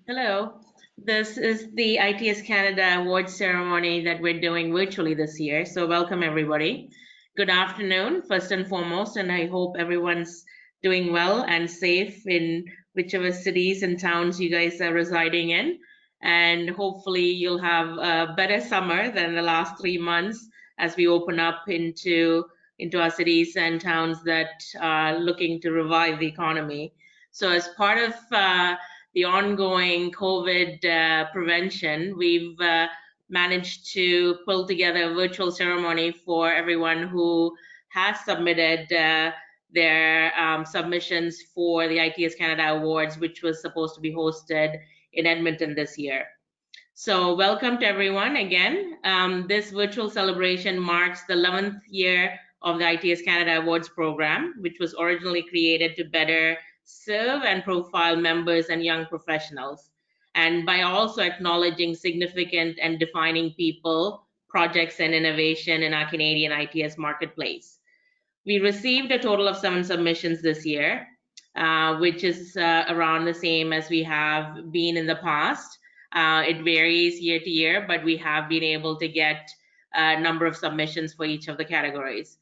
Hello. This is the ITS Canada Awards ceremony that we're doing virtually this year. So welcome everybody. Good afternoon, first and foremost, and I hope everyone's doing well and safe in whichever cities and towns you guys are residing in. And hopefully you'll have a better summer than the last 3 months as we open up into our cities and towns that are looking to revive the economy. So as part of the ongoing COVID prevention, we've managed to pull together a virtual ceremony for everyone who has submitted their submissions for the ITS Canada Awards, which was supposed to be hosted in Edmonton this year. So welcome to everyone again. This virtual celebration marks the 11th year of the ITS Canada Awards program, which was originally created to better serve and profile members and young professionals, and by also acknowledging significant and defining people, projects, and innovation in our Canadian ITS marketplace. We received a total of 7 submissions this year, which is around the same as we have been in the past. It varies year to year, but we have been able to get a number of submissions for each of the categories.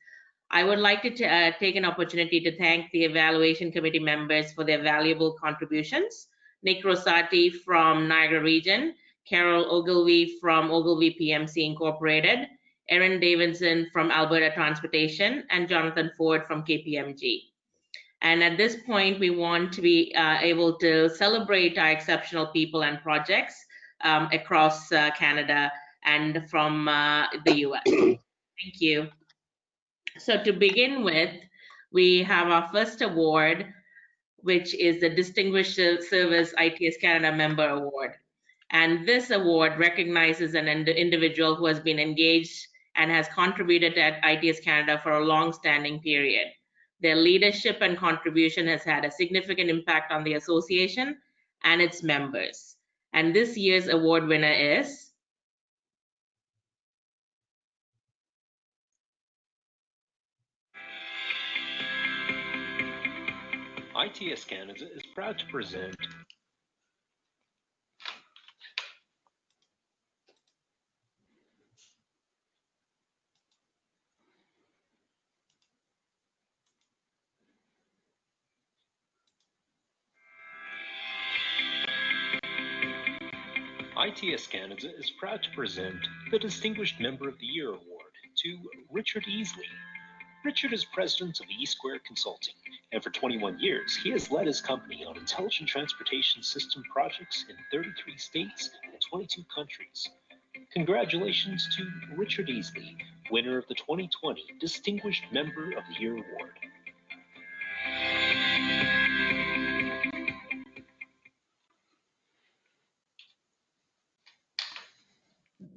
I would like to take an opportunity to thank the evaluation committee members for their valuable contributions. Nick Rosati from Niagara Region, Carol Ogilvie from Ogilvie PMC Incorporated, Erin Davidson from Alberta Transportation, and Jonathan Ford from KPMG. And at this point, we want to be able to celebrate our exceptional people and projects across Canada and from the US. Thank you. So to begin with, we have our first award, which is the Distinguished Service ITS Canada Member Award. And this award recognizes an individual who has been engaged and has contributed at ITS Canada for a long-standing period. Their leadership and contribution has had a significant impact on the association and its members. And this year's award winner is ITS Canada is proud to present ITS Canada is proud to present the Distinguished Member of the Year Award to Richard Easley. Richard is president of ESCRYPT Consulting, and for 21 years, he has led his company on intelligent transportation system projects in 33 states and 22 countries. Congratulations to Richard Easley, winner of the 2020 Distinguished Member of the Year Award.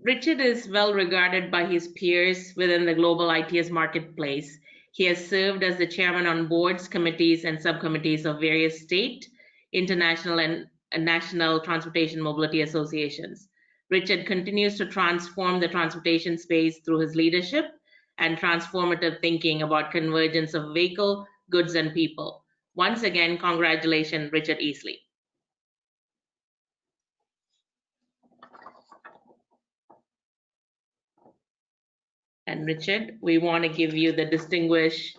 Richard is well regarded by his peers within the global ITS marketplace. He has served as the chairman on boards, committees, and subcommittees of various state, international, and national transportation mobility associations. Richard continues to transform the transportation space through his leadership and transformative thinking about convergence of vehicle, goods, and people. Once again, congratulations, Richard Easley. And Richard, we want to give you the Distinguished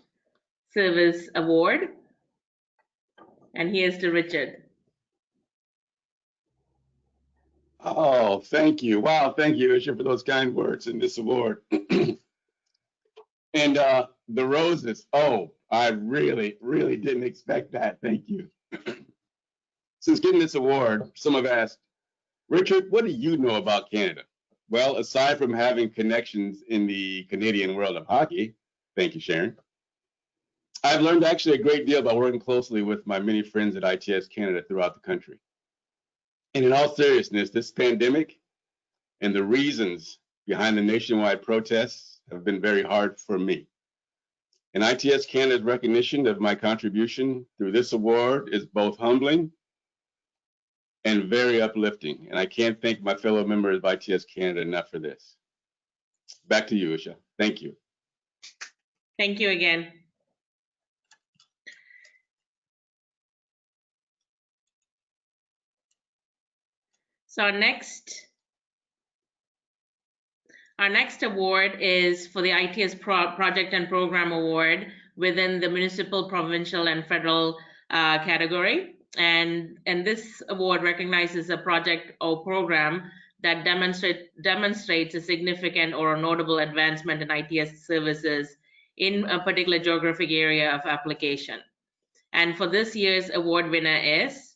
Service Award. And here's to Richard. Oh, thank you. Wow, thank you, Isha, for those kind words in this award. And the roses, oh, I really, really didn't expect that. Thank you. Since getting this award, some have asked, Richard, what do you know about Canada? Well, aside from having connections in the Canadian world of hockey, thank you, Sharon, I've learned actually a great deal by working closely with my many friends at ITS Canada throughout the country. And in all seriousness, this pandemic and the reasons behind the nationwide protests have been very hard for me. And ITS Canada's recognition of my contribution through this award is both humbling and very uplifting. And I can't thank my fellow members of ITS Canada enough for this. Back to you, Isha. Thank you. Thank you again. So our next award is for the ITS Project and Program Award within the Municipal, Provincial, and Federal category. And this award recognizes a project or program that demonstrates a significant or a notable advancement in ITS services in a particular geographic area of application. And for this year's award winner is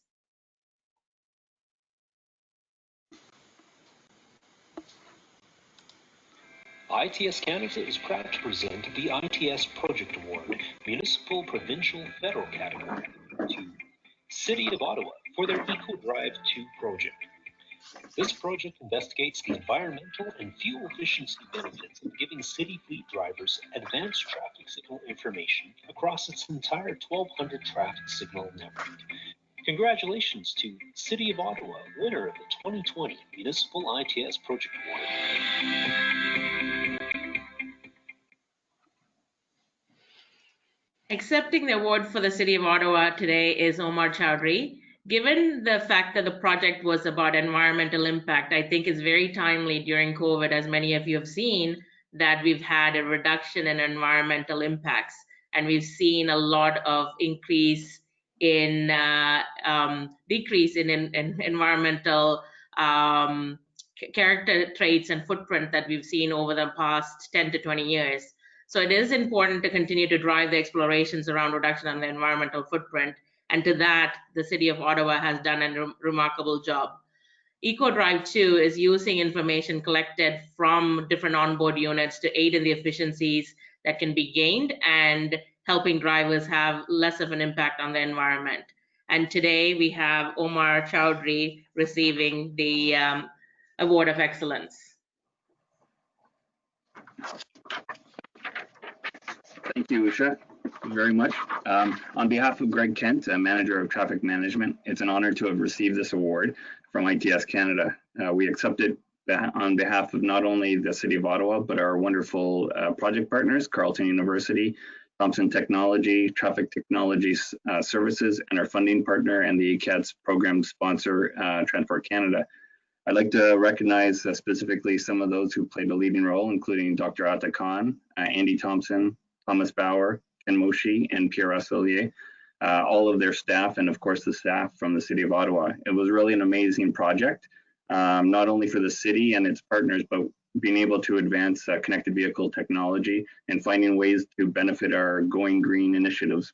ITS Canada is proud to present the ITS Project Award, Municipal, Provincial, Federal category to City of Ottawa for their Eco Drive 2 project. This project investigates the environmental and fuel efficiency benefits of giving city fleet drivers advanced traffic signal information across its entire 1,200 traffic signal network. Congratulations to City of Ottawa, winner of the 2020 Municipal ITS Project Award. Accepting the award for the City of Ottawa today is Amar Chaudhary. Given the fact that the project was about environmental impact, I think it's very timely during COVID, as many of you have seen, that we've had a reduction in environmental impacts. And we've seen a lot of decrease in environmental character traits and footprint that we've seen over the past 10 to 20 years. So it is important to continue to drive the explorations around reduction on the environmental footprint. And to that, the City of Ottawa has done a remarkable job. Eco Drive 2 is using information collected from different onboard units to aid in the efficiencies that can be gained and helping drivers have less of an impact on the environment. And today we have Amar Chaudhary receiving the Award of Excellence. Thank you, Usha, very much. On behalf of Greg Kent, Manager of Traffic Management, it's an honor to have received this award from ITS Canada. We accept it on behalf of not only the City of Ottawa, but our wonderful project partners, Carleton University, Thompson Technology, Traffic Technology Services, and our funding partner and the ECATS program sponsor, Transport Canada. I'd like to recognize specifically some of those who played a leading role, including Dr. Atta Khan, Andy Thompson, Thomas Bauer, Ken Moshi, and Pierre Asselier, all of their staff, and of course the staff from the City of Ottawa. It was really an amazing project, not only for the city and its partners, but being able to advance connected vehicle technology and finding ways to benefit our Going Green initiatives,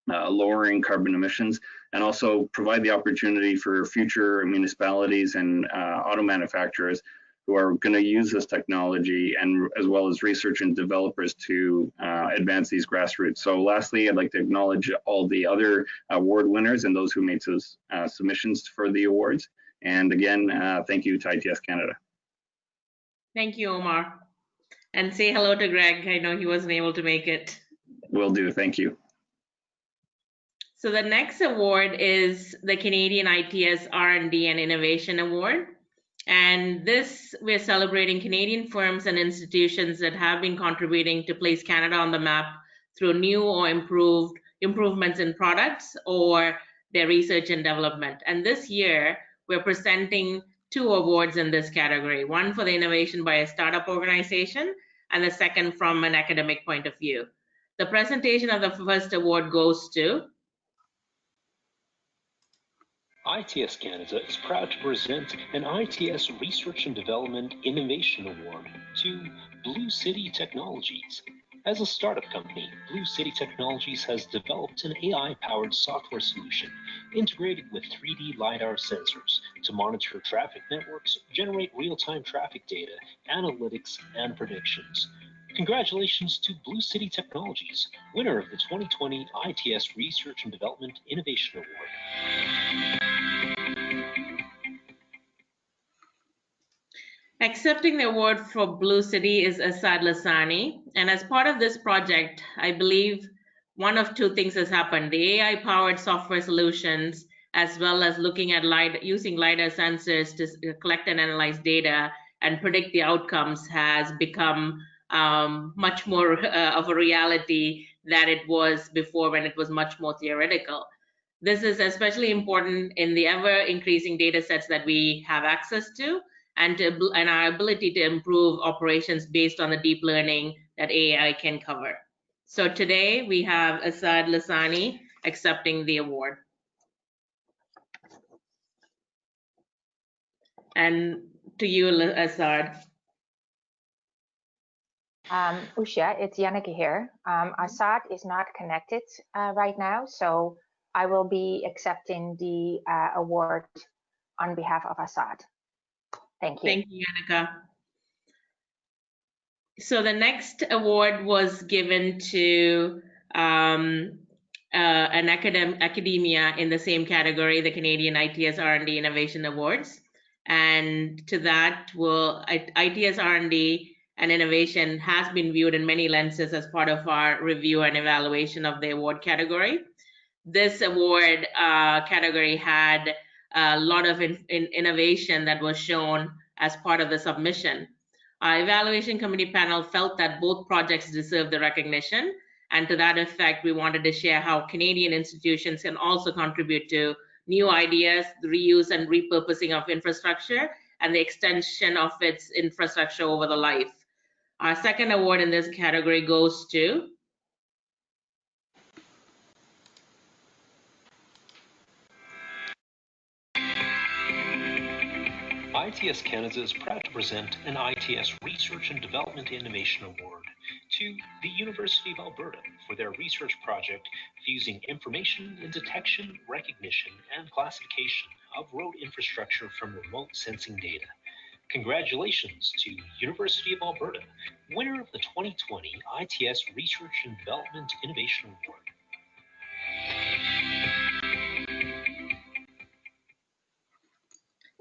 lowering carbon emissions, and also provide the opportunity for future municipalities and auto manufacturers who are going to use this technology, and as well as research and developers to advance these grassroots. So lastly, I'd like to acknowledge all the other award winners and those who made submissions for the awards. And again, thank you to ITS Canada. Thank you, Omar. And say hello to Greg. I know he wasn't able to make it. Will do, thank you. So the next award is the Canadian ITS R&D and Innovation Award. And this, we're celebrating Canadian firms and institutions that have been contributing to place Canada on the map through new or improvements in products or their research and development. And this year, we're presenting 2 awards in this category, one for the innovation by a startup organization, and the second from an academic point of view. The presentation of the first award goes to ITS Canada is proud to present an ITS Research and Development Innovation Award to Blue City Technologies. As a startup company, Blue City Technologies has developed an AI-powered software solution integrated with 3D Lidar sensors to monitor traffic networks, generate real-time traffic data, analytics, and predictions. Congratulations to Blue City Technologies, winner of the 2020 ITS Research and Development Innovation Award. Accepting the award for Blue City is Asad Lassani. And as part of this project, I believe one of 2 things has happened. The AI-powered software solutions, as well as looking at using LiDAR sensors to collect and analyze data and predict the outcomes, has become much more of a reality than it was before, when it was much more theoretical. This is especially important in the ever-increasing data sets that we have access to, and our ability to improve operations based on the deep learning that AI can cover. So today we have Asad Lasani accepting the award. And to you, Asad. Usha, it's Janneke here. Asad is not connected right now, so I will be accepting the award on behalf of Asad. Thank you. Thank you, Janneke. So the next award was given to an academia in the same category, the Canadian ITS R&D Innovation Awards. And to that, ITS R&D and innovation has been viewed in many lenses as part of our review and evaluation of the award category. This award category had a lot of innovation that was shown as part of the submission. Our evaluation committee panel felt that both projects deserve the recognition, and to that effect, we wanted to share how Canadian institutions can also contribute to new ideas, the reuse and repurposing of infrastructure, and the extension of its infrastructure over the life. Our second award in this category goes to ITS Canada is proud to present an ITS Research and Development Innovation Award to the University of Alberta for their research project fusing information in detection, recognition, and classification of road infrastructure from remote sensing data. Congratulations to University of Alberta, winner of the 2020 ITS Research and Development Innovation Award.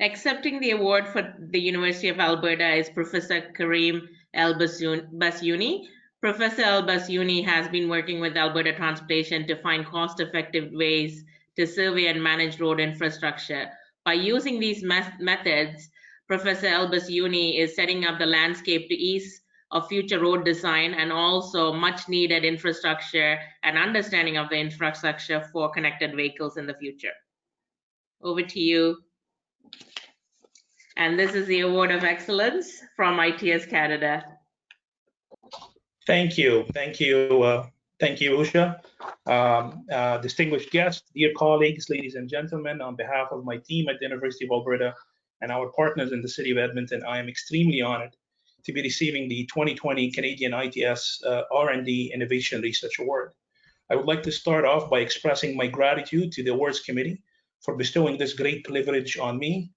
Accepting the award for the University of Alberta is Professor Karim El-Basyouni. Professor El-Basyouni has been working with Alberta Transportation to find cost-effective ways to survey and manage road infrastructure. By using these methods, Professor El-Basyouni is setting up the landscape to ease of future road design and also much needed infrastructure and understanding of the infrastructure for connected vehicles in the future. Over to you. And this is the Award of Excellence from ITS Canada. Thank you. Thank you, Usha. Distinguished guests, dear colleagues, ladies and gentlemen, on behalf of my team at the University of Alberta and our partners in the City of Edmonton, I am extremely honored to be receiving the 2020 Canadian ITS R&D Innovation Research Award. I would like to start off by expressing my gratitude to the Awards Committee for bestowing this great privilege on me.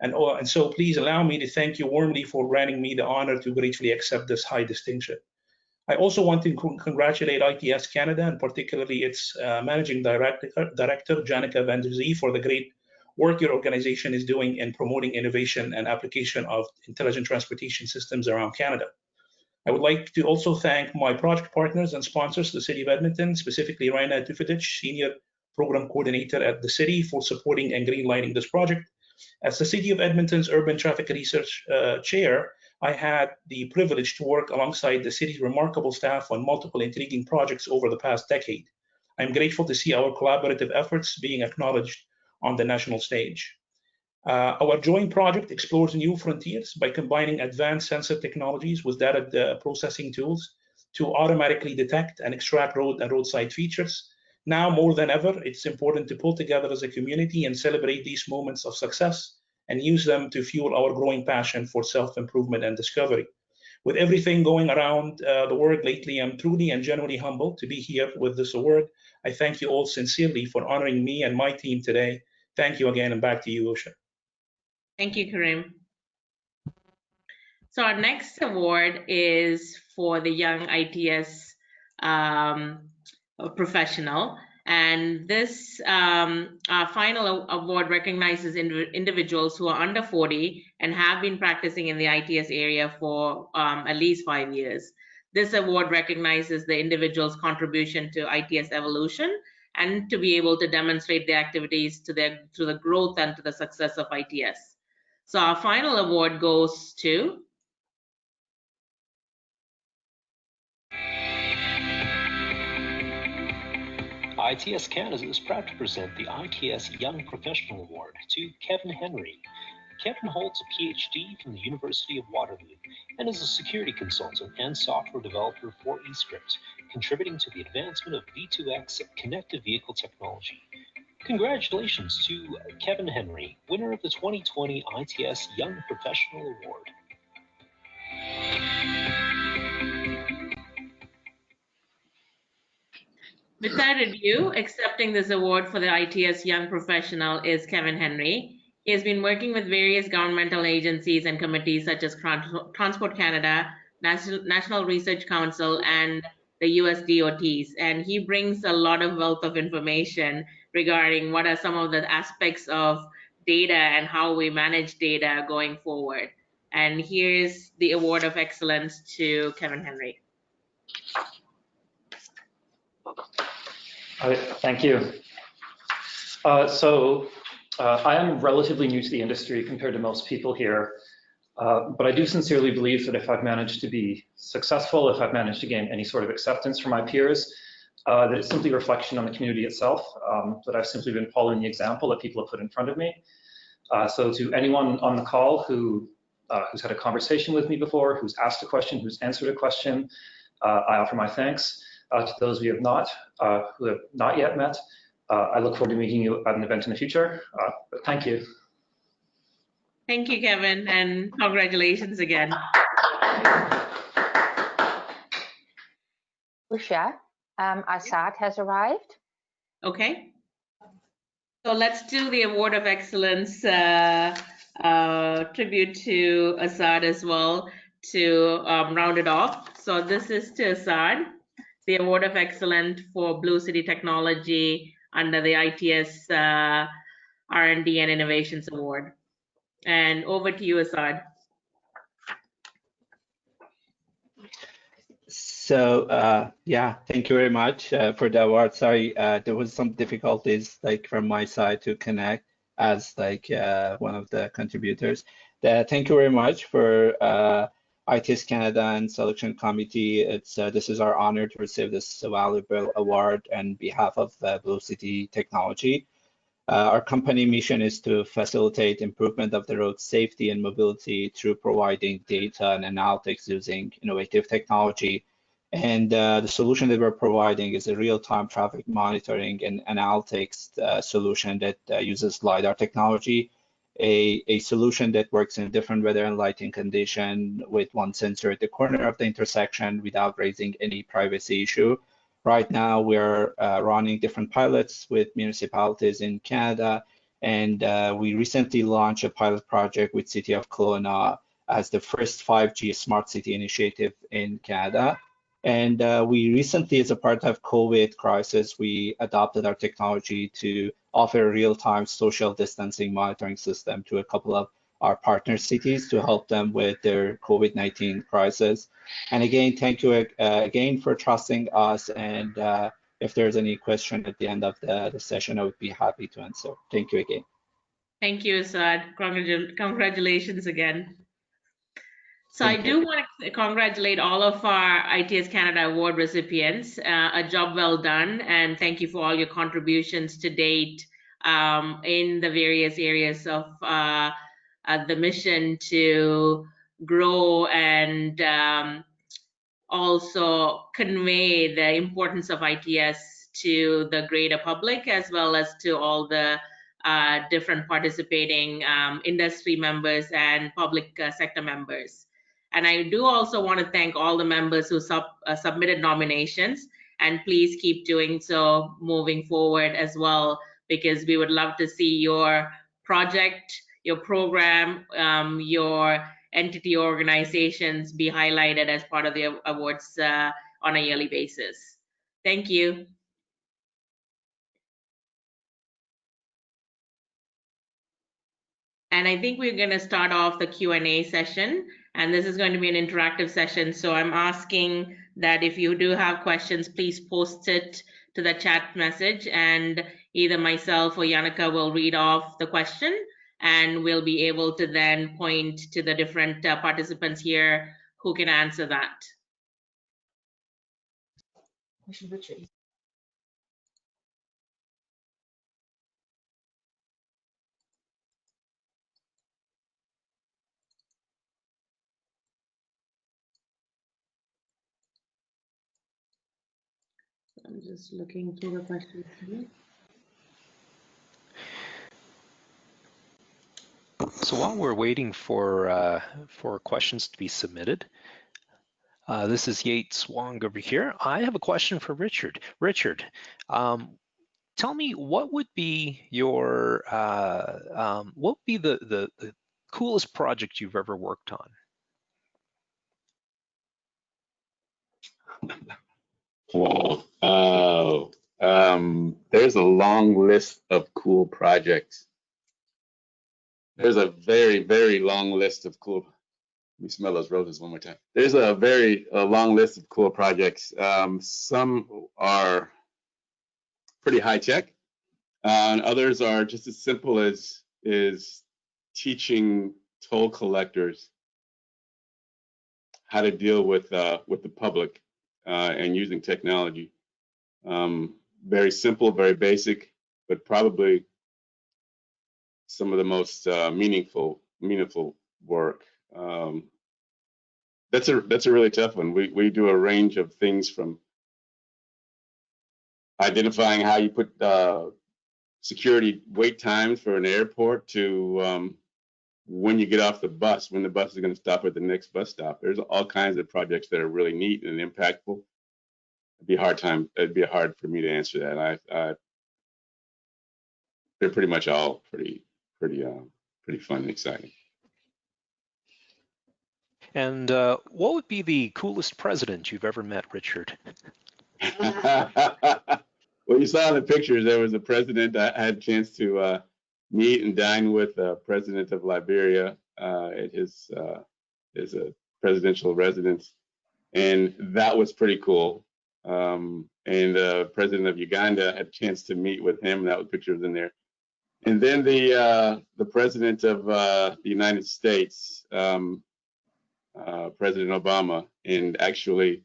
And so please allow me to thank you warmly for granting me the honor to gratefully accept this high distinction. I also want to congratulate ITS Canada, and particularly its Managing Director, Janneke van der Zee, for the great work your organization is doing in promoting innovation and application of intelligent transportation systems around Canada. I would like to also thank my project partners and sponsors, the City of Edmonton, specifically Raina Tufidich, Senior Program Coordinator at the City, for supporting and greenlighting this project. As the City of Edmonton's Urban Traffic Research Chair, I had the privilege to work alongside the city's remarkable staff on multiple intriguing projects over the past decade. I'm grateful to see our collaborative efforts being acknowledged on the national stage. Our joint project explores new frontiers by combining advanced sensor technologies with data processing tools to automatically detect and extract road and roadside features. Now more than ever, it's important to pull together as a community and celebrate these moments of success and use them to fuel our growing passion for self-improvement and discovery. With everything going around the world lately, I'm truly and genuinely humbled to be here with this award. I thank you all sincerely for honoring me and my team today. Thank you again, and back to you, Usha. Thank you, Karim. So our next award is for the Young ITS Professional. And this our final award recognizes individuals who are under 40 and have been practicing in the ITS area for at least 5 years. This award recognizes the individual's contribution to ITS evolution and to be able to demonstrate the activities to the growth and to the success of ITS. So our final award goes to ITS Canada is proud to present the ITS Young Professional Award to Kevin Henry. Kevin holds a PhD from the University of Waterloo and is a security consultant and software developer for ESCRYPT, contributing to the advancement of V2X connected vehicle technology. Congratulations to Kevin Henry, winner of the 2020 ITS Young Professional Award. Without ado, accepting this award for the ITS Young Professional is Kevin Henry. He has been working with various governmental agencies and committees such as Transport Canada, National Research Council, and the US DOTs. And he brings a lot of wealth of information regarding what are some of the aspects of data and how we manage data going forward. And here's the Award of Excellence to Kevin Henry. Thank you. I am relatively new to the industry compared to most people here, but I do sincerely believe that if I've managed to be successful, if I've managed to gain any sort of acceptance from my peers, that it's simply a reflection on the community itself, that I've simply been following the example that people have put in front of me. So to anyone on the call who's had a conversation with me before, who's asked a question, who's answered a question, I offer my thanks. To those who have not yet met, I look forward to meeting you at an event in the future. But thank you. Thank you, Kevin, and congratulations again. Usha, Assad has arrived. Okay. So let's do the Award of Excellence tribute to Assad as well to round it off. So this is to Assad, the Award of Excellence for Blue City Technology under the ITS R&D and Innovations Award. And over to you, Assad. So yeah, thank you very much for the award. Sorry, there was some difficulties from my side to connect as one of the contributors. Thank you very much for ITS Canada and Selection Committee. This is our honor to receive this valuable award on behalf of Blue City Technology. Our company mission is to facilitate improvement of the road safety and mobility through providing data and analytics using innovative technology. And the solution that we're providing is a real-time traffic monitoring and analytics solution that uses Lidar technology, a solution that works in different weather and lighting condition with one sensor at the corner of the intersection without raising any privacy issue. Right now, we're running different pilots with municipalities in Canada, and we recently launched a pilot project with City of Kelowna as the first 5G smart city initiative in Canada. And we recently, as a part of COVID crisis, we adopted our technology to offer a real-time social distancing monitoring system to a couple of our partner cities to help them with their COVID-19 crisis. And again, thank you again for trusting us. And if there's any question at the end of the session, I would be happy to answer. Thank you again. Thank you, Assad. Congratulations again. So I do want to congratulate all of our ITS Canada Award recipients. A job well done, and thank you for all your contributions to date in the various areas of the mission to grow and also convey the importance of ITS to the greater public, as well as to all the different participating industry members and public sector members. And I do also want to thank all the members who submitted nominations, and please keep doing so moving forward as well, because we would love to see your project, your program, your entity organizations be highlighted as part of the awards on a yearly basis. Thank you. And I think we're going to start off the Q&A session, and this is going to be an interactive session. So I'm asking that if you do have questions, please post it to the chat message, and either myself or Yannicka will read off the question, and we'll be able to then point to the different participants here who can answer that. I'm just looking through the questions here. So while we're waiting for questions to be submitted, this is Yates Wong over here. I have a question for Richard. Richard, tell me what would be your the coolest project you've ever worked on? Wow. There's a long list of cool projects. There's a very, very long list of cool. Let me smell those roses one more time. There's a long list of cool projects. Some are pretty high tech, and others are just as simple as teaching toll collectors how to deal with the public and using technology. Very simple, very basic, but probably some of the most meaningful work. That's a really tough one. We do a range of things from identifying how you put security wait times for an airport to when you get off the bus, when the bus is going to stop at the next bus stop. There's all kinds of projects that are really neat and impactful. It'd be hard for me to answer that. They're pretty much all pretty fun and exciting. And what would be the coolest president you've ever met, Richard? Well, you saw in the pictures, there was a president I had a chance to meet and dine with, president of Liberia at his presidential residence, and that was pretty cool. And president of Uganda, I had a chance to meet with him. That was pictures in there. And then the president of the United States, President Obama, and actually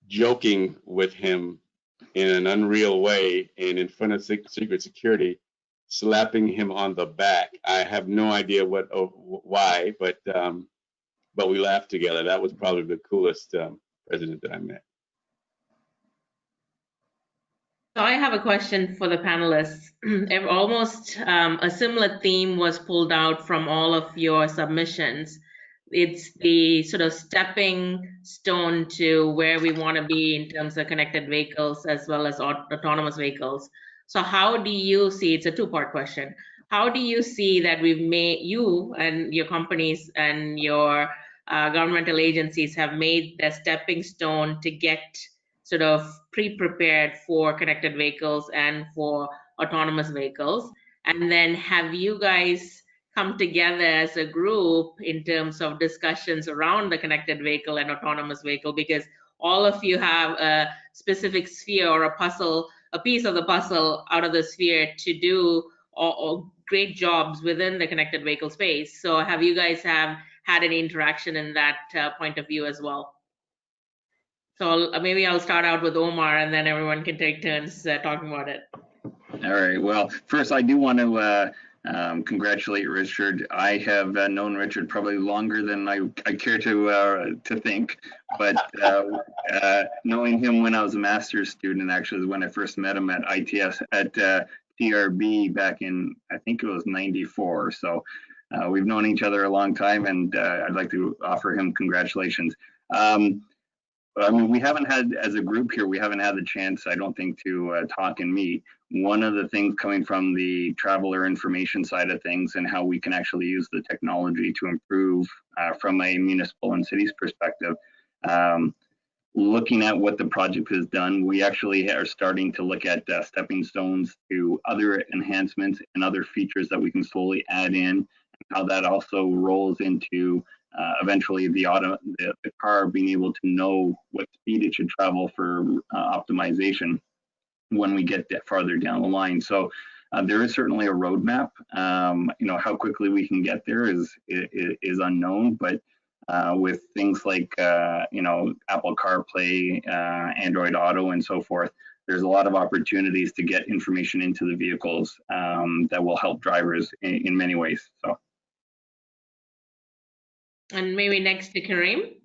joking with him in an unreal way and in front of Secret Security, slapping him on the back. I have no idea why, but we laughed together. That was probably the coolest president that I met. So I have a question for the panelists. Almost a similar theme was pulled out from all of your submissions. It's the sort of stepping stone to where we want to be in terms of connected vehicles as well as autonomous vehicles. So how do you see, it's a two-part question, how do you see that you and your companies and your governmental agencies have made the stepping stone to get sort of pre-prepared for connected vehicles and for autonomous vehicles? And then have you guys come together as a group in terms of discussions around the connected vehicle and autonomous vehicle, because all of you have a specific sphere or a piece of the puzzle out of the sphere to do great jobs within the connected vehicle space. So have you guys had any interaction in that point of view as well? So maybe I'll start out with Omar, and then everyone can take turns talking about it. All right. Well, first, I do want to congratulate Richard. I have known Richard probably longer than I care to think, but knowing him when I was a master's student, actually, is when I first met him at ITS at TRB back in, I think it was '94. So we've known each other a long time, and I'd like to offer him congratulations. I mean, we haven't had, as a group here, we haven't had the chance, I don't think, to talk and meet. One of the things coming from the traveler information side of things and how we can actually use the technology to improve from a municipal and cities perspective. Looking at what the project has done, we actually are starting to look at stepping stones to other enhancements and other features that we can slowly add in, how that also rolls into eventually the car being able to know what speed it should travel for optimization when we get farther down the line. So there is certainly a roadmap. How quickly we can get there is unknown, but with things like Apple CarPlay, Android Auto, and so forth, there's a lot of opportunities to get information into the vehicles that will help drivers in many ways. So. And maybe next to Kareem.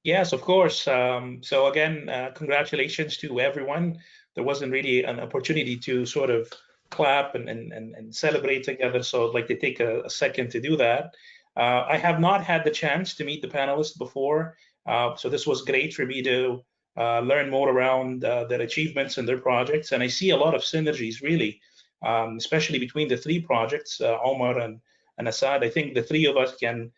Yes, of course. So again, congratulations to everyone. There wasn't really an opportunity to sort of clap and celebrate together, so I'd like to take a second to do that. I have not had the chance to meet the panelists before, so this was great for me to learn more around their achievements and their projects. And I see a lot of synergies, really, especially between the three projects, Omar and Assad. I think the three of us can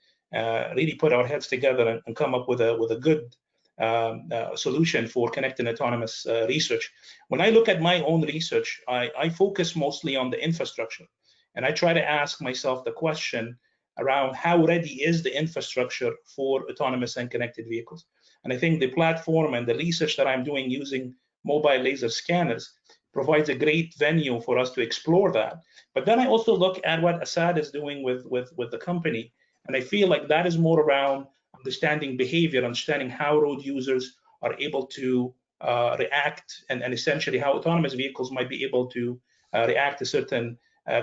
really put our heads together and come up with a good solution for connected autonomous research. When I look at my own research, I focus mostly on the infrastructure, and I try to ask myself the question around how ready is the infrastructure for autonomous and connected vehicles. And I think the platform and the research that I'm doing using mobile laser scanners provides a great venue for us to explore that. But then I also look at what Assad is doing with the company, and I feel like that is more around understanding behavior, understanding how road users are able to react, and essentially how autonomous vehicles might be able to react to certain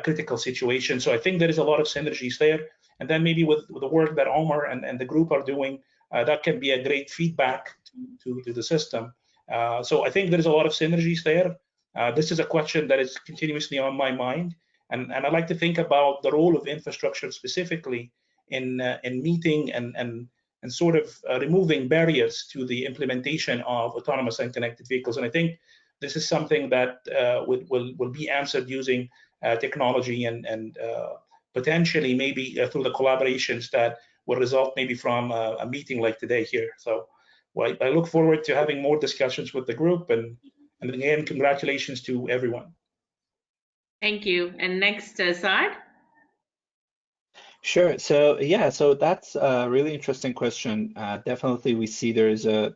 critical situations. So I think there is a lot of synergies there. And then maybe with the work that Omar and the group are doing, that can be a great feedback to the system. So I think there's a lot of synergies there. This is a question that is continuously on my mind. And I like to think about the role of infrastructure specifically in meeting and sort of removing barriers to the implementation of autonomous and connected vehicles. And I think this is something that will be answered using technology and potentially maybe through the collaborations that will result maybe from a meeting like today here. So well, I look forward to having more discussions with the group, and again, congratulations to everyone. Thank you. And next, Assad. Sure. So yeah, so that's a really interesting question. Definitely, we see there's a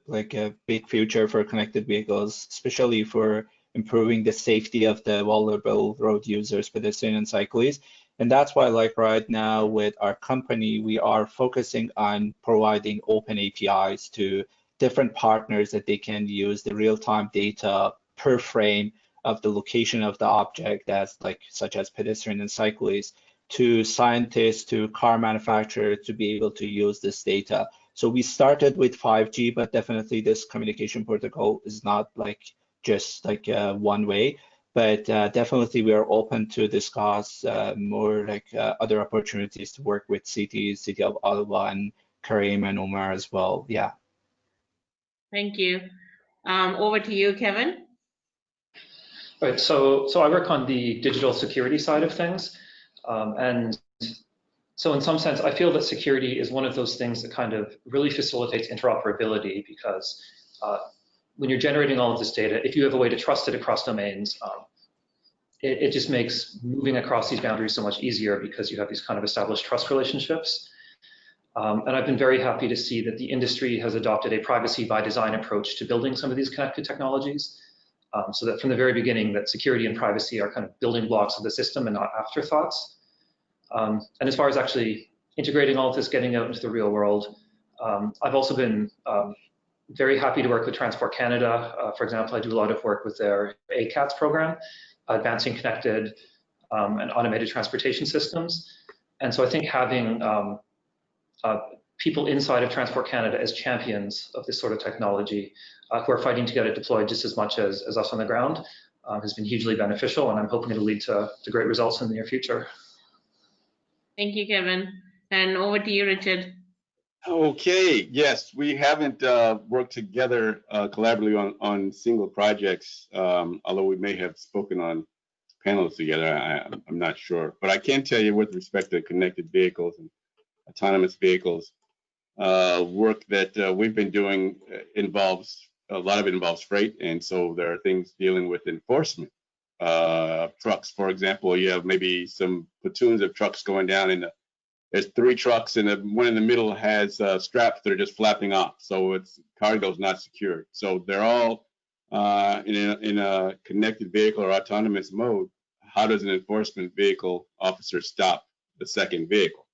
big future for connected vehicles, especially for improving the safety of the vulnerable road users, pedestrians and cyclists. And that's why, like right now, with our company, we are focusing on providing open APIs to different partners that they can use the real-time data per frame of the location of the object, such as pedestrian and cyclists, to scientists, to car manufacturers to be able to use this data. So we started with 5G, but definitely this communication protocol is not just one way. But definitely we are open to discuss more other opportunities to work with cities, City of Ottawa and Karim and Omar as well. Yeah. Thank you. Over to you, Kevin. Right, so I work on the digital security side of things. And so in some sense, I feel that security is one of those things that kind of really facilitates interoperability, because when you're generating all of this data, if you have a way to trust it across domains, it just makes moving across these boundaries so much easier, because you have these kind of established trust relationships. And I've been very happy to see that the industry has adopted a privacy by design approach to building some of these connected technologies. So that from the very beginning, that security and privacy are kind of building blocks of the system and not afterthoughts. And as far as actually integrating all of this, getting out into the real world, I've also been very happy to work with Transport Canada. For example, I do a lot of work with their ACATS program, Advancing Connected and Automated Transportation Systems. And so I think having people inside of Transport Canada as champions of this sort of technology who are fighting to get it deployed just as much as us on the ground has been hugely beneficial, and I'm hoping it'll lead to great results in the near future. Thank you, Kevin. And over to you, Richard. Okay, yes, we haven't worked together collaboratively on single projects, although we may have spoken on panels together, I'm not sure. But I can tell you with respect to connected vehicles and autonomous vehicles, work that we've been doing involves, a lot of it involves freight, and so there are things dealing with enforcement. Trucks, for example, you have maybe some platoons of trucks going down, and there's 3 trucks, and one in the middle has straps that are just flapping off, so its cargo is not secured. So they're all in a connected vehicle or autonomous mode. How does an enforcement vehicle officer stop the second vehicle?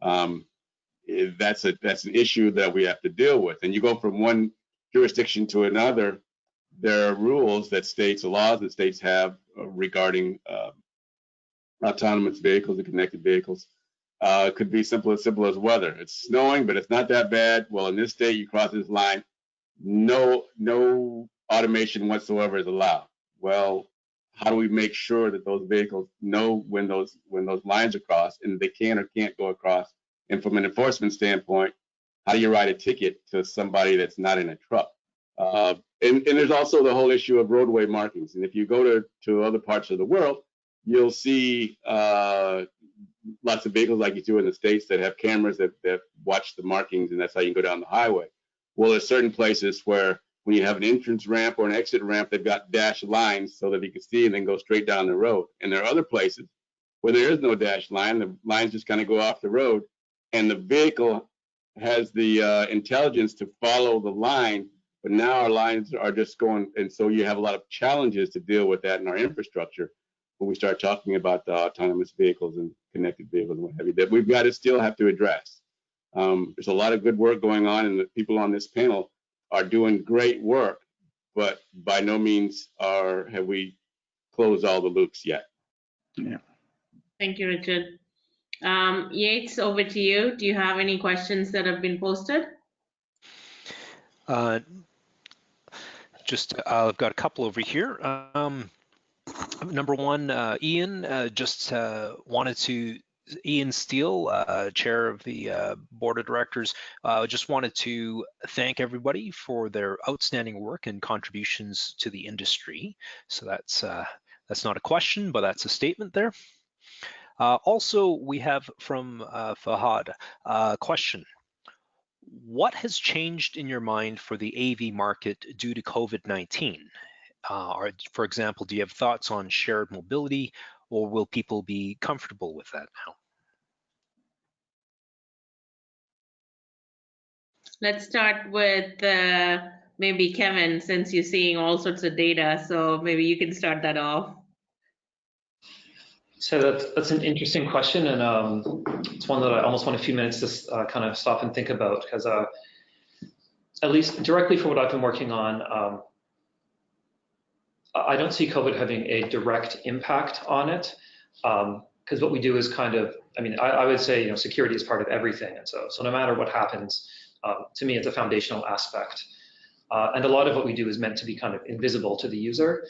That's an issue that we have to deal with. And you go from one jurisdiction to another, there are rules that states, laws that states have regarding autonomous vehicles and connected vehicles. It could be simple as weather. It's snowing, but it's not that bad. Well, in this state, you cross this line, no automation whatsoever is allowed. Well, how do we make sure that those vehicles know when those lines are crossed and they can or can't go across? And from an enforcement standpoint, how do you write a ticket to somebody that's not in a truck? And there's also the whole issue of roadway markings. And if you go to other parts of the world, you'll see lots of vehicles like you do in the States that have cameras that watch the markings, and that's how you go down the highway. Well, there's certain places where when you have an entrance ramp or an exit ramp, they've got dashed lines so that you can see and then go straight down the road. And there are other places where there is no dashed line. The lines just kind of go off the road, and the vehicle has the intelligence to follow the line. But now our lines are just going, and so you have a lot of challenges to deal with that in our infrastructure when we start talking about the autonomous vehicles and connected vehicles and what have you, that we've got to still have to address. There's a lot of good work going on, and the people on this panel are doing great work, but by no means have we closed all the loops yet. Yeah. Thank you, Richard. Yates, over to you. Do you have any questions that have been posted? I've got a couple over here. Number one, Ian Ian Steele, chair of the board of directors, just wanted to thank everybody for their outstanding work and contributions to the industry. So that's not a question, but that's a statement there. Also, we have from Fahad a question. What has changed in your mind for the AV market due to COVID-19? Or, for example, do you have thoughts on shared mobility, or will people be comfortable with that now? Let's start with maybe Kevin, since you're seeing all sorts of data. So maybe you can start that off. So that's an interesting question, and it's one that I almost want a few minutes to kind of stop and think about, because at least directly for what I've been working on, I don't see COVID having a direct impact on it, because what we do is kind of, I would say, security is part of everything, and so no matter what happens, to me, it's a foundational aspect, and a lot of what we do is meant to be kind of invisible to the user.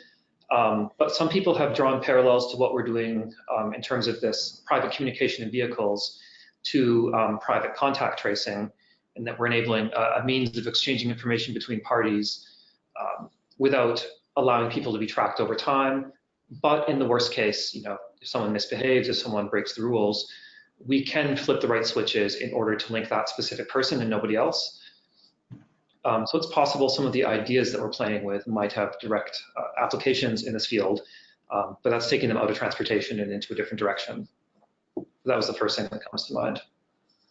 But some people have drawn parallels to what we're doing in terms of this private communication in vehicles to private contact tracing, and that we're enabling a means of exchanging information between parties without allowing people to be tracked over time. But in the worst case, if someone misbehaves, if someone breaks the rules, we can flip the right switches in order to link that specific person and nobody else. So it's possible some of the ideas that we're playing with might have direct applications in this field, but that's taking them out of transportation and into a different direction. That was the first thing that comes to mind.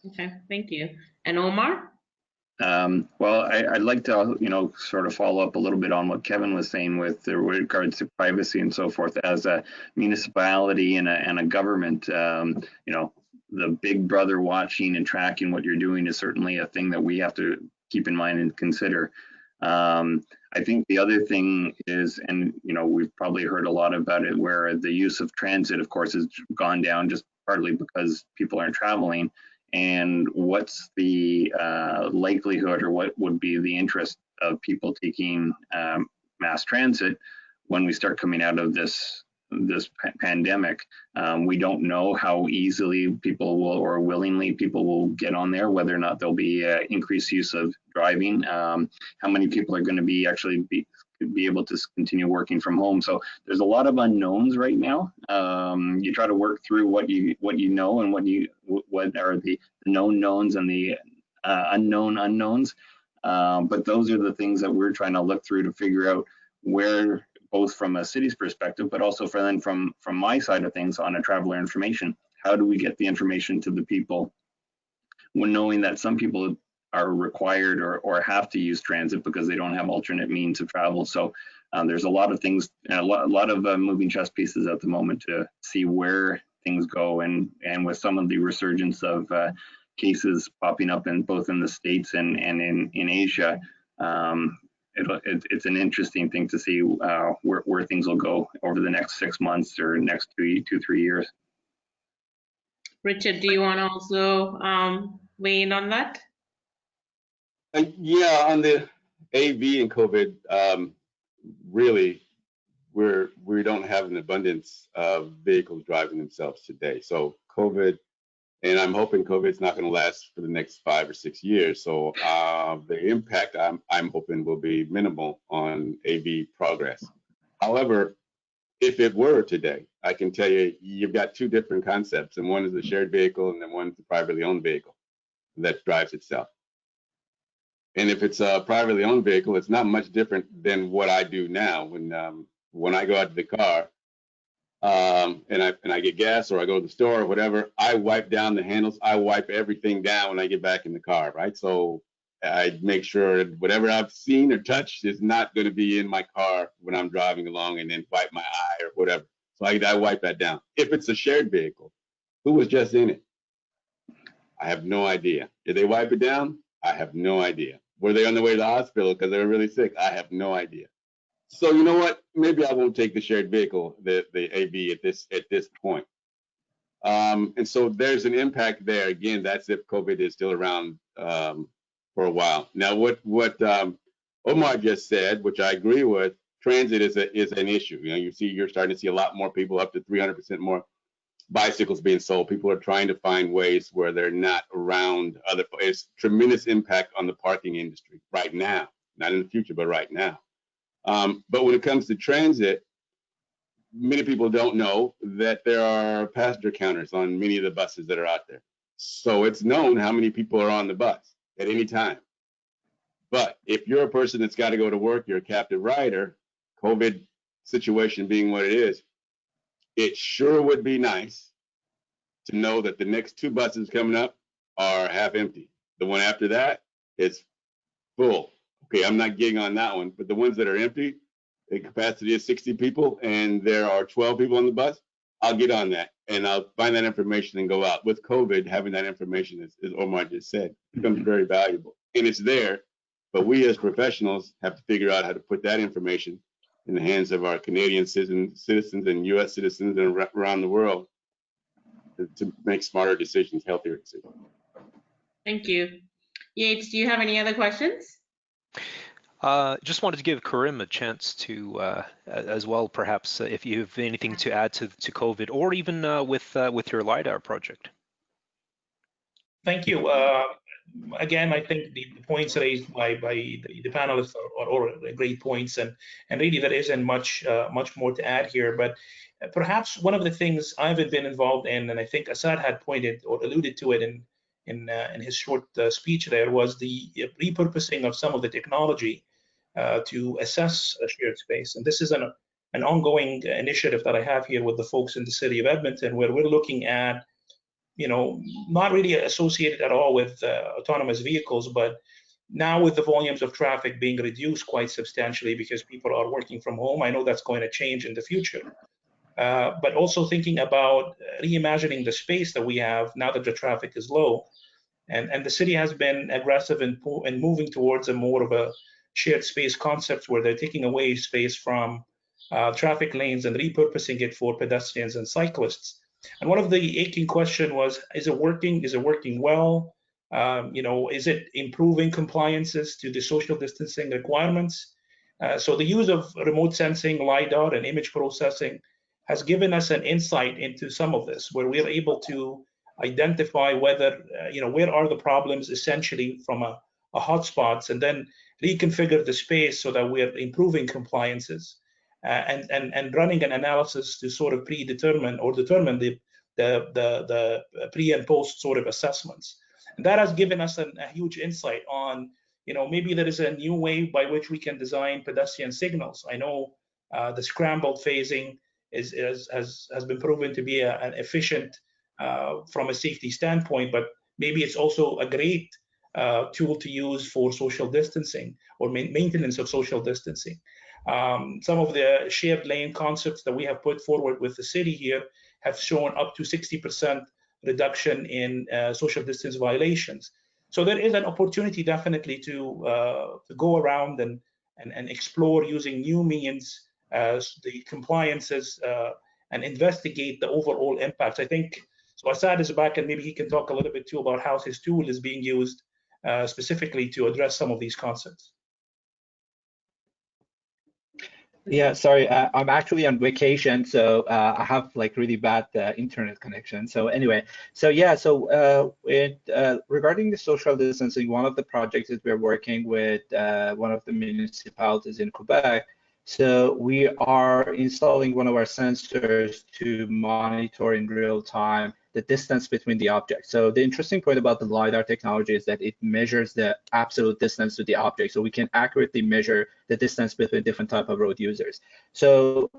Okay, thank you. And Omar? Well, I'd like to, sort of follow up a little bit on what Kevin was saying with regards to privacy and so forth. As a municipality and a government, the big brother watching and tracking what you're doing is certainly a thing that we have to keep in mind and consider. I think the other thing is, and we've probably heard a lot about it, where the use of transit, of course, has gone down just partly because people aren't traveling. And what's the likelihood, or what would be the interest of people taking mass transit when we start coming out of this pandemic? We don't know how easily people will, or willingly people will get on there, whether or not there'll be increased use of driving, how many people are going to be actually be able to continue working from home. So there's a lot of unknowns right now. You try to work through what you know and what are the known knowns and the unknown unknowns. But those are the things that we're trying to look through to figure out where, both from a city's perspective, but also from my side of things on a traveler information. How do we get the information to the people when knowing that some people are required or have to use transit because they don't have alternate means of travel? So there's a lot of things, a lot of moving chess pieces at the moment to see where things go. And with some of the resurgence of cases popping up both in the States and in Asia, it's an interesting thing to see where things will go over the next 6 months or next 2-3 years. Richard, do you want to also weigh in on that? Yeah, on the AV and COVID, really, we don't have an abundance of vehicles driving themselves today. So COVID, and I'm hoping COVID's not going to last for the next 5 or 6 years. So the impact I'm hoping will be minimal on AV progress. However, if it were today, I can tell you, you've got two different concepts, and one is a shared vehicle, and then one's a privately owned vehicle that drives itself. And if it's a privately owned vehicle, it's not much different than what I do now. When I go out to the car and I get gas, or I go to the store or whatever, I wipe down the handles. I wipe everything down when I get back in the car, right? So I make sure whatever I've seen or touched is not going to be in my car when I'm driving along, and then wipe my eye or whatever. So I wipe that down. If it's a shared vehicle, who was just in it? I have no idea. Did they wipe it down? I have no idea. Were they on the way to the hospital because they were really sick? I have no idea. So you know what? Maybe I won't take the shared vehicle, the AV at this point. And so there's an impact there. Again, that's if COVID is still around for a while. Now, what Omar just said, which I agree with, transit is an issue. You know, you're starting to see a lot more people, up to 300% more bicycles being sold. People are trying to find ways where they're not around other. It's tremendous impact on the parking industry right now, not in the future, but right now. But when it comes to transit, many people don't know that there are passenger counters on many of the buses that are out there. So it's known how many people are on the bus at any time. But if you're a person that's got to go to work, you're a captive rider, COVID situation being what it is, it sure would be nice to know that the next 2 buses coming up are half empty. The one after that is full. Okay, I'm not getting on that one, but the ones that are empty, the capacity is 60 people and there are 12 people on the bus, I'll get on that and I'll find that information and go out. With COVID, having that information, as Omar just said, becomes very valuable. And it's there, but we as professionals have to figure out how to put that information in the hands of our Canadian citizens and US citizens and around the world to make smarter decisions, healthier decisions. Thank you. Yates, do you have any other questions? Just wanted to give Karim a chance to, as well, perhaps if you have anything to add to COVID, or even with your Lidar project. Thank you. Again, I think the points raised by the panelists are all great points, and really there isn't much more to add here. But perhaps one of the things I've been involved in, and I think Assad had pointed or alluded to it in his short speech there, was the repurposing of some of the technology to assess a shared space. And this is an ongoing initiative that I have here with the folks in the city of Edmonton, where we're looking at, you know, not really associated at all with autonomous vehicles, but now with the volumes of traffic being reduced quite substantially because people are working from home, I know that's going to change in the future. But also thinking about reimagining the space that we have now that the traffic is low. And the city has been aggressive in moving towards a more of a shared space concept where they're taking away space from traffic lanes and repurposing it for pedestrians and cyclists. And one of the aching question was, is it working? Is it working well? You know, is it improving compliances to the social distancing requirements? So the use of remote sensing, LiDAR, and image processing has given us an insight into some of this, where we are able to identify whether, you know, where are the problems essentially from a hotspots, and then reconfigure the space so that we're improving compliances. And running an analysis to sort of predetermine or determine the pre and post sort of assessments. And that has given us a huge insight on, you know, maybe there is a new way by which we can design pedestrian signals. I know the scrambled phasing has been proven to be an efficient from a safety standpoint, but maybe it's also a great tool to use for social distancing or maintenance of social distancing. Some of the shared lane concepts that we have put forward with the city here have shown up to 60% reduction in social distance violations. So there is an opportunity definitely to go around and explore using new means, the compliances, and investigate the overall impacts. I think So Assad is back, and maybe he can talk a little bit too about how his tool is being used specifically to address some of these concepts. Yeah, sorry, I'm actually on vacation, so I have like really bad internet connection. So anyway, so yeah, so regarding the social distancing, one of the projects is we're working with one of the municipalities in Quebec. So we are installing one of our sensors to monitor in real time the distance between the objects. So the interesting point about the Lidar technology is that it measures the absolute distance to the object. So we can accurately measure the distance between different type of road users. So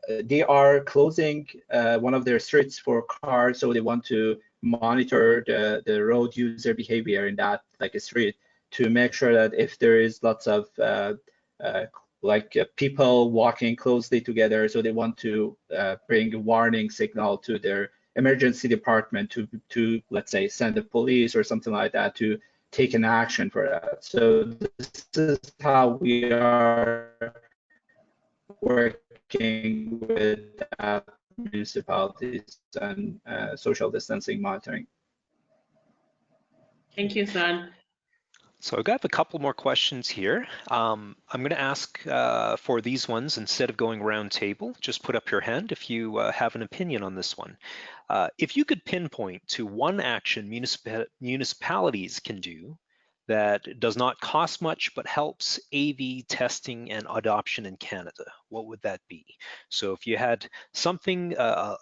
they are closing one of their streets for cars. So they want to monitor the road user behavior in that like a street to make sure that if there is lots of people walking closely together, so they want to bring a warning signal to their emergency department to let's say send the police or something like that to take an action for that. So this is how we are working with municipalities and social distancing monitoring. Thank you, San. So I've got a couple more questions here. I'm going to ask for these ones instead of going round table. Just put up your hand if you have an opinion on this one. If you could pinpoint to one action municipalities can do that does not cost much but helps AV testing and adoption in Canada, what would that be? So if you had something, a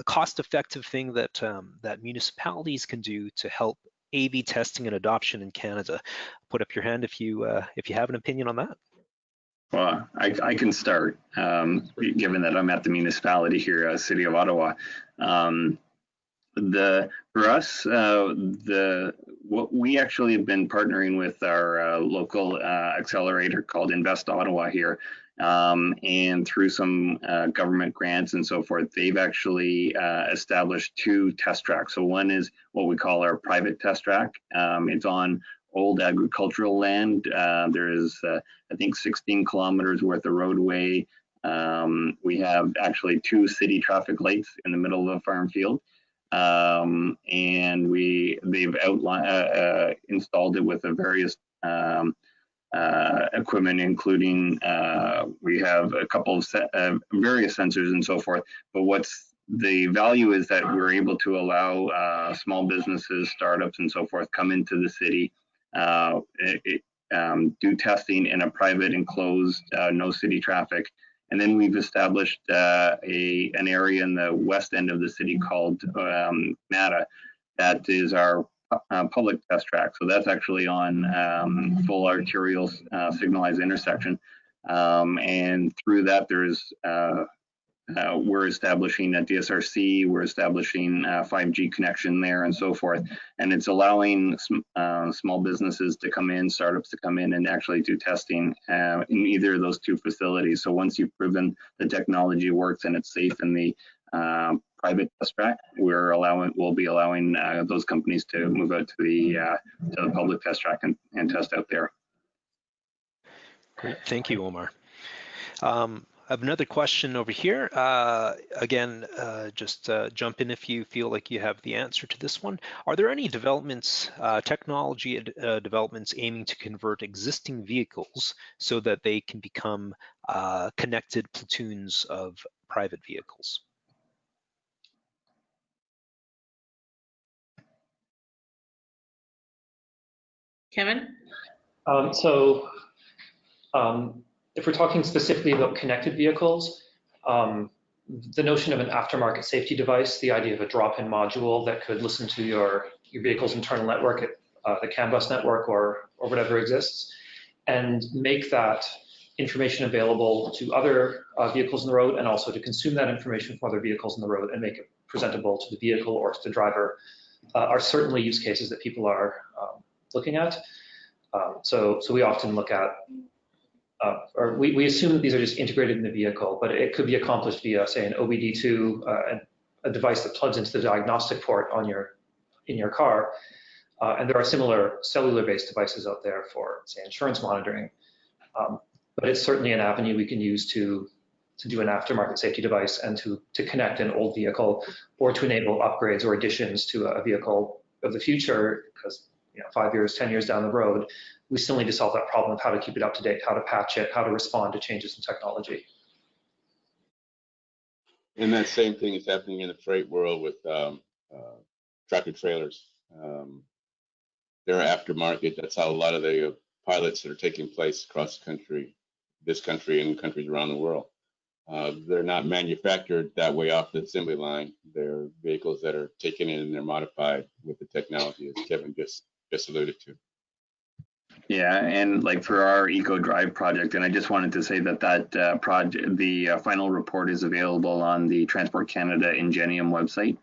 cost-effective thing that that municipalities can do to help AV testing and adoption in Canada, put up your hand if you have an opinion on that. Well, I can start, given that I'm at the municipality here, City of Ottawa. For us, what we actually have been partnering with our local accelerator called Invest Ottawa here, and through some government grants and so forth, they've actually established 2 test tracks. So one is what we call our private test track. It's on old agricultural land. There is, I think, 16 kilometers worth of roadway. We have actually 2 city traffic lights in the middle of a farm field. And they've installed it with a various equipment, including we have a couple of various sensors and so forth. But what's the value is that we're able to allow small businesses, startups, and so forth come into the city, do testing in a private enclosed, no city traffic. And then we've established an area in the west end of the city called Mata. That is our public test track. So that's actually on full arterial signalized intersection. And through that, there's we're establishing a DSRC, we're establishing a 5G connection there and so forth. And it's allowing small businesses to come in, startups to come in and actually do testing in either of those 2 facilities. So once you've proven the technology works and it's safe in the private test track, we'll be allowing those companies to move out to the public test track and test out there. Great, thank you, Omar. I have another question over here. Again, just jump in if you feel like you have the answer to this one. Are there any developments, technology developments aiming to convert existing vehicles so that they can become connected platoons of private vehicles? Kevin? If we're talking specifically about connected vehicles, the notion of an aftermarket safety device, the idea of a drop-in module that could listen to your vehicle's internal network, the CAN bus network or whatever exists, and make that information available to other vehicles on the road, and also to consume that information from other vehicles on the road and make it presentable to the vehicle or to the driver, are certainly use cases that people are looking at. So we often look at or we assume that these are just integrated in the vehicle, but it could be accomplished via, say, an OBD2, a device that plugs into the diagnostic port in your car. And there are similar cellular-based devices out there for, say, insurance monitoring. But it's certainly an avenue we can use to do an aftermarket safety device and to connect an old vehicle, or to enable upgrades or additions to a vehicle of the future, because 5 years, 10 years down the road, we still need to solve that problem of how to keep it up to date, how to patch it, how to respond to changes in technology. And that same thing is happening in the freight world with tractor trailers. They're aftermarket. That's how a lot of the pilots that are taking place across the country, this country and countries around the world, they're not manufactured that way off the assembly line. They're vehicles that are taken in and they're modified with the technology, as Kevin just alluded to. Yeah, and like for our Eco Drive project, and I just wanted to say that project, the final report is available on the Transport Canada Ingenium website,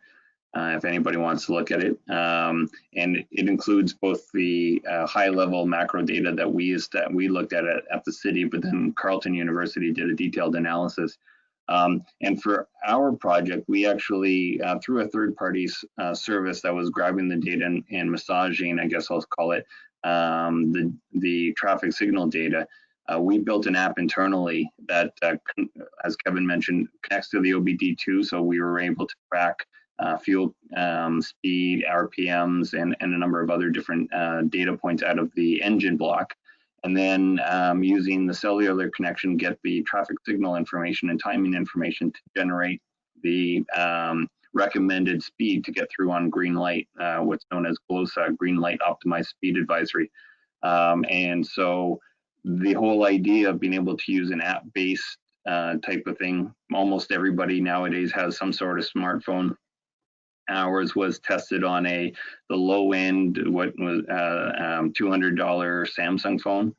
if anybody wants to look at it. And it includes both the high-level macro data that we looked at the city, but then Carleton University did a detailed analysis. And for our project, we actually, through a third-party service that was grabbing the data and massaging, I guess I'll call it, the traffic signal data, we built an app internally that, as Kevin mentioned, connects to the OBD2, so we were able to track fuel speed, RPMs, and a number of other different data points out of the engine block. And then using the cellular connection, get the traffic signal information and timing information to generate the recommended speed to get through on green light, what's known as GLOSA, green light optimized speed advisory. And so the whole idea of being able to use an app-based type of thing, almost everybody nowadays has some sort of smartphone. Ours was tested on the low end, what was $200 Samsung phone.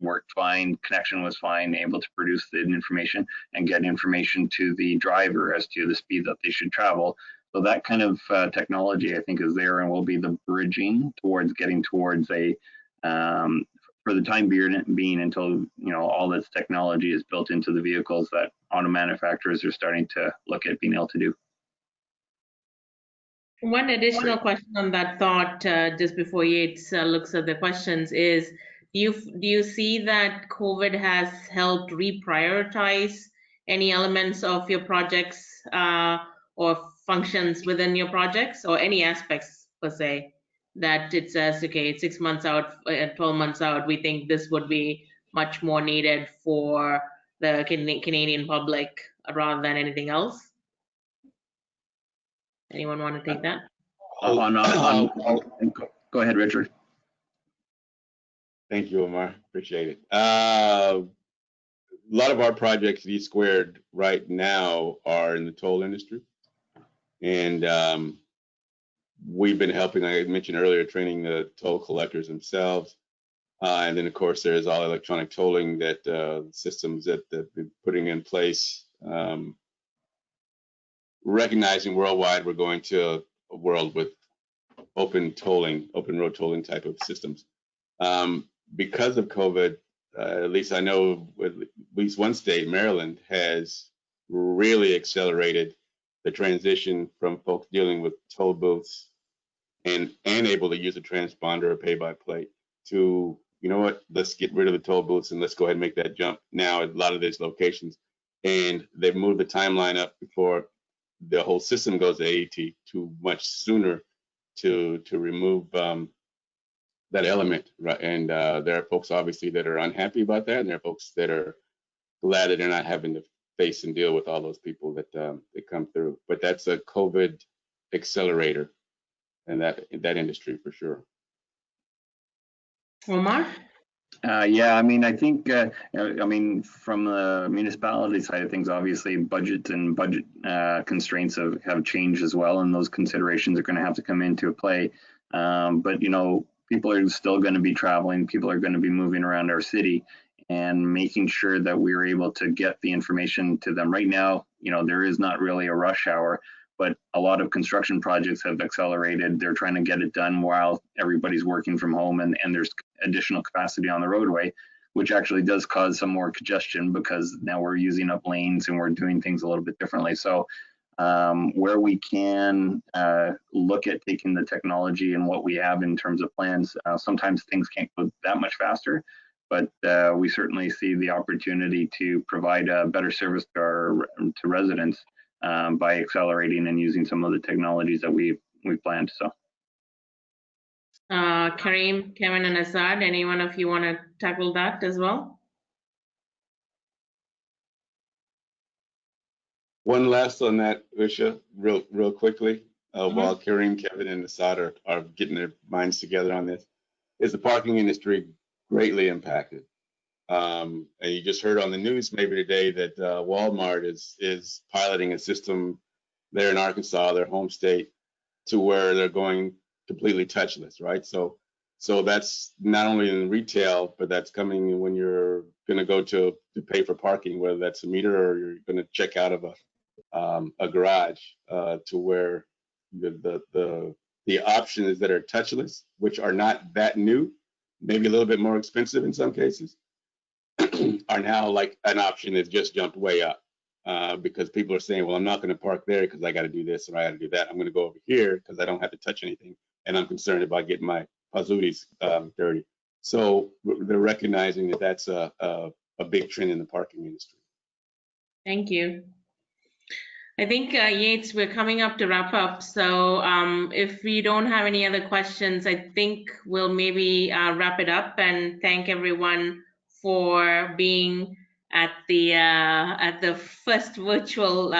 Worked fine, connection was fine, able to produce the information and get information to the driver as to the speed that they should travel. So that kind of technology, I think, is there and will be the bridging towards getting towards a, for the time being, until all this technology is built into the vehicles that auto manufacturers are starting to look at being able to do. One additional question on that thought, just before Yates looks at the questions, is do you see that COVID has helped reprioritize any elements of your projects or functions within your projects, or any aspects per se, that it says, okay, 6 months out, 12 months out, we think this would be much more needed for the Canadian public rather than anything else? Anyone want to take that? Go ahead, Richard. Thank you, Amar. Appreciate it. A lot of our projects at E² right now are in the toll industry. And we've been helping, I mentioned earlier, training the toll collectors themselves. And then, of course, there's all electronic tolling that systems that they've been putting in place. Recognizing worldwide, we're going to a world with open road tolling type of systems. Because of COVID, at least I know at least one state, Maryland, has really accelerated the transition from folks dealing with toll booths and able to use a transponder or pay by plate to, you know what, let's get rid of the toll booths and let's go ahead and make that jump now at a lot of these locations. And they've moved the timeline up before the whole system goes to AET to much sooner to remove that element, right? And there are folks obviously that are unhappy about that, and there are folks that are glad that they're not having to face and deal with all those people that come through. But that's a COVID accelerator in that industry for sure. Omar? Yeah, I mean, I think, from the municipality side of things, obviously budget and budget constraints have changed as well, and those considerations are going to have to come into play. But, people are still going to be traveling, people are going to be moving around our city, and making sure that we're able to get the information to them. Right now, there is not really a rush hour, but a lot of construction projects have accelerated. They're trying to get it done while everybody's working from home, and there's additional capacity on the roadway, which actually does cause some more congestion because now we're using up lanes and we're doing things a little bit differently. So where we can look at taking the technology and what we have in terms of plans, sometimes things can't go that much faster, but we certainly see the opportunity to provide a better service to residents by accelerating and using some of the technologies that we planned. So, Karim, Kevin, and Assad, any one of you want to tackle that as well? One last on that, Usha, real quickly, while Karim, Kevin, and Assad are getting their minds together on this, is the parking industry greatly impacted. And you just heard on the news maybe today that Walmart is piloting a system there in Arkansas, their home state, to where they're going completely touchless, right? So that's not only in retail, but that's coming when you're going to go to pay for parking, whether that's a meter or you're going to check out of a garage, to where the options that are touchless, which are not that new, maybe a little bit more expensive in some cases, are now like an option that's just jumped way up, because people are saying, well, I'm not going to park there because I got to do this or I got to do that. I'm going to go over here because I don't have to touch anything, and I'm concerned about getting my pazooties dirty. So they're recognizing that that's a big trend in the parking industry. Thank you. I think, Yates, we're coming up to wrap up. So if we don't have any other questions, I think we'll maybe wrap it up and thank everyone for being at the first virtual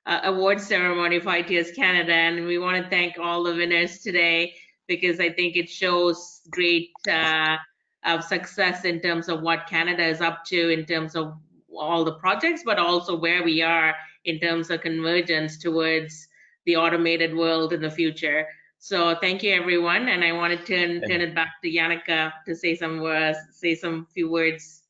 award ceremony for ITS Canada. And we want to thank all the winners today, because I think it shows great success in terms of what Canada is up to in terms of all the projects, but also where we are in terms of convergence towards the automated world in the future. So thank you, everyone. And I want to turn it back to Yannicka to say some few words.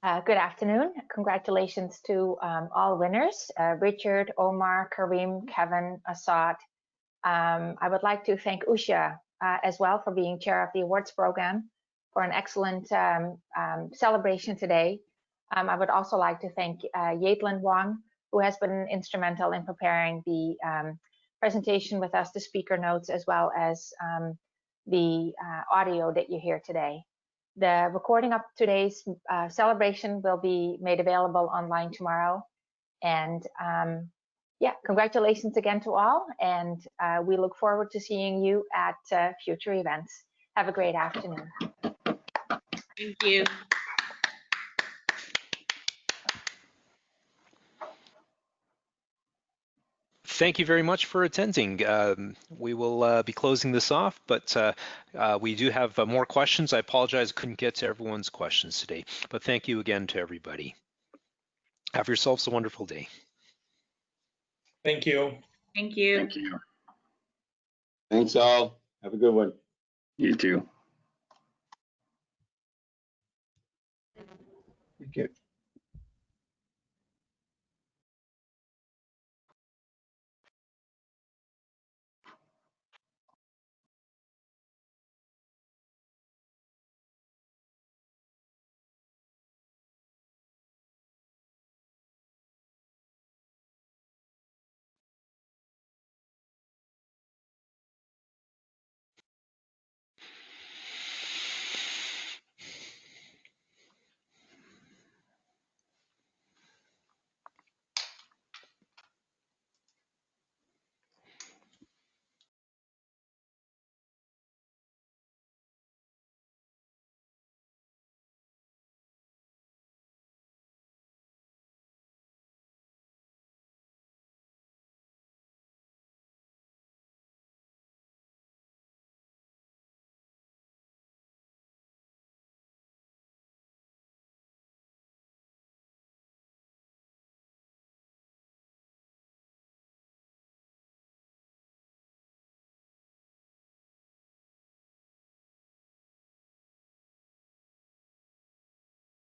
Good afternoon. Congratulations to all winners, Richard, Omar, Karim, Kevin, Assad. I would like to thank Usha as well for being chair of the awards program for an excellent celebration today. I would also like to thank Yaitlin Wong, who has been instrumental in preparing the presentation with us, the speaker notes, as well as the audio that you hear today. The recording of today's celebration will be made available online tomorrow. And yeah, congratulations again to all. And we look forward to seeing you at future events. Have a great afternoon. Thank you. Thank you very much for attending. We will be closing this off, but we do have more questions. I apologize, I couldn't get to everyone's questions today, but thank you again to everybody. Have yourselves a wonderful day. Thank you. Thank you. thank you. Thanks all. Have a good one. You too.